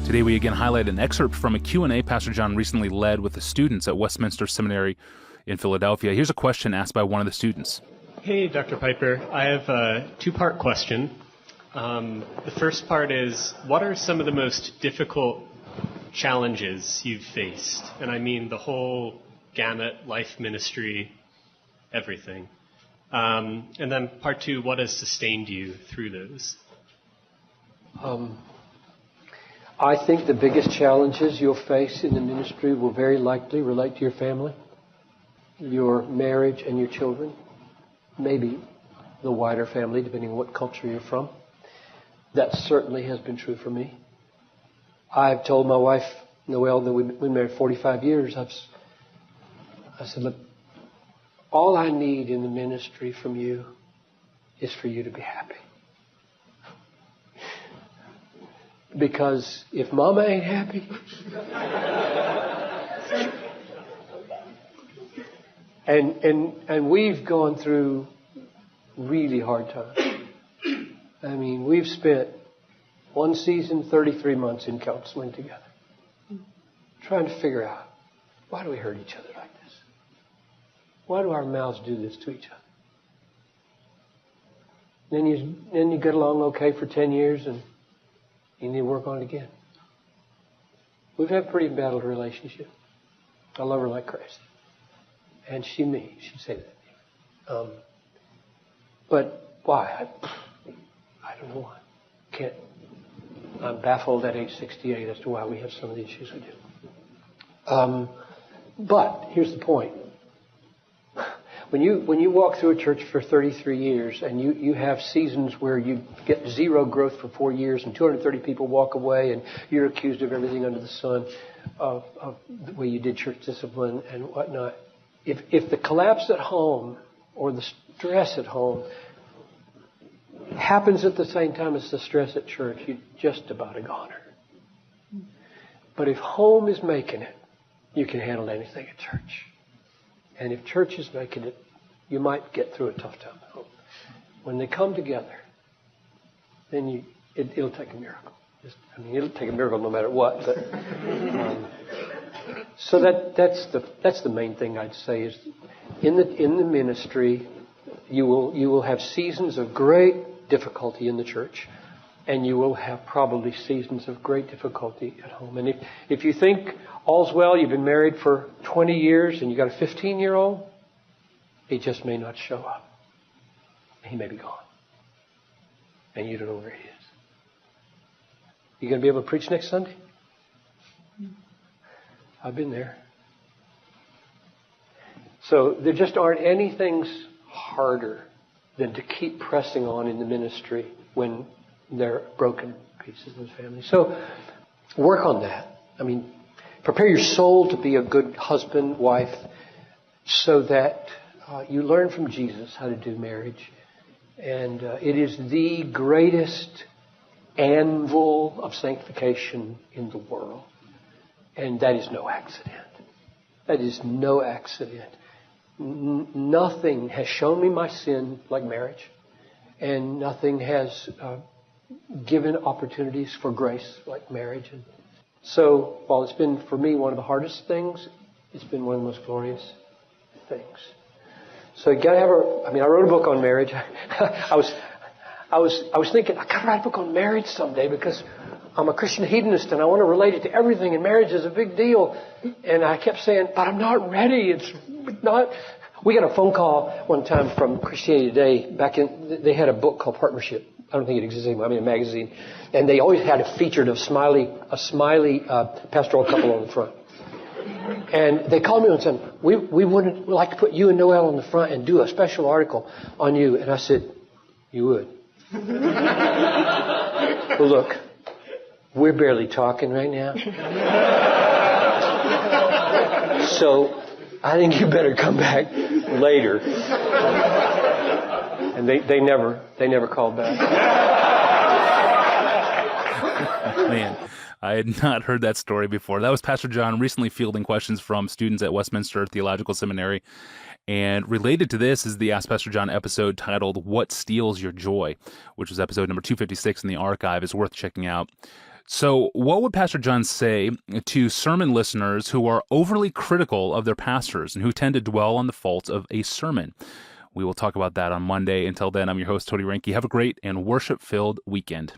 Today we again highlight an excerpt from a Q&A Pastor John recently led with the students at Westminster Seminary in Philadelphia. Here's a question asked by one of the students. Hey, Dr. Piper. I have a two-part question. The first part is, what are some of the most difficult challenges you've faced? And I mean the whole gamut, life, ministry, everything. And then part two, what has sustained you through those? I think the biggest challenges you'll face in the ministry will very likely relate to your family, your marriage, and your children. Maybe the wider family, depending on what culture you're from. That certainly has been true for me. I've told my wife, Noelle, that we've been married 45 years. I said, look, all I need in the ministry from you is for you to be happy. Because if Mama ain't happy, and we've gone through really hard times. I mean, we've spent one season, 33 months in counseling together, trying to figure out, why do we hurt each other like this? Why do our mouths do this to each other? Then you get along okay for 10 years and you need to work on it again. We've had a pretty battled relationship. I love her like crazy. And she'd say that. But why? I don't know why. I'm baffled at age 68 as to why we have some of the issues we do. But here's the point. When you walk through a church for 33 years and you have seasons where you get zero growth for 4 years and 230 people walk away and you're accused of everything under the sun of the way you did church discipline and whatnot, if the collapse at home or the stress at home happens at the same time as the stress at church, you're just about a goner. But if home is making it, you can handle anything at church. And if church is making it, you might get through a tough time at home. When they come together, then it'll take a miracle. It'll take a miracle no matter what. But, so that's the main thing I'd say is in the ministry, you will have seasons of great difficulty in the church, and you will have probably seasons of great difficulty at home. And if you think all's well, you've been married for 20 years and you got a 15-year-old, he just may not show up. He may be gone. And you don't know where he is. You going to be able to preach next Sunday? I've been there. So there just aren't any things harder than to keep pressing on in the ministry when there are broken pieces in the family. So work on that. Prepare your soul to be a good husband, wife, so that you learn from Jesus how to do marriage. And it is the greatest anvil of sanctification in the world. And that is no accident. That is no accident. Nothing has shown me my sin like marriage. And nothing has given opportunities for grace like marriage. And so, while it's been, for me, one of the hardest things, it's been one of the most glorious things. So you got to have I wrote a book on marriage. I was thinking, I got to write a book on marriage someday because I'm a Christian hedonist and I want to relate it to everything, and marriage is a big deal. And I kept saying, but I'm not ready. It's not. We got a phone call one time from Christianity Today. They had a book called Partnership. I don't think it exists anymore. A magazine. And they always had it featured a smiley pastoral couple on the front. And they called me and said, we would like to put you and Noelle on the front and do a special article on you. And I said, you would. Well, look, we're barely talking right now. So I think you better come back later. And they never called back. Man, I had not heard that story before. That was Pastor John recently fielding questions from students at Westminster Theological Seminary. And related to this is the Ask Pastor John episode titled, What Steals Your Joy?, which was episode number 256 in the archive. It's worth checking out. So what would Pastor John say to sermon listeners who are overly critical of their pastors and who tend to dwell on the faults of a sermon? We will talk about that on Monday. Until then, I'm your host, Tony Reinke. Have a great and worship-filled weekend.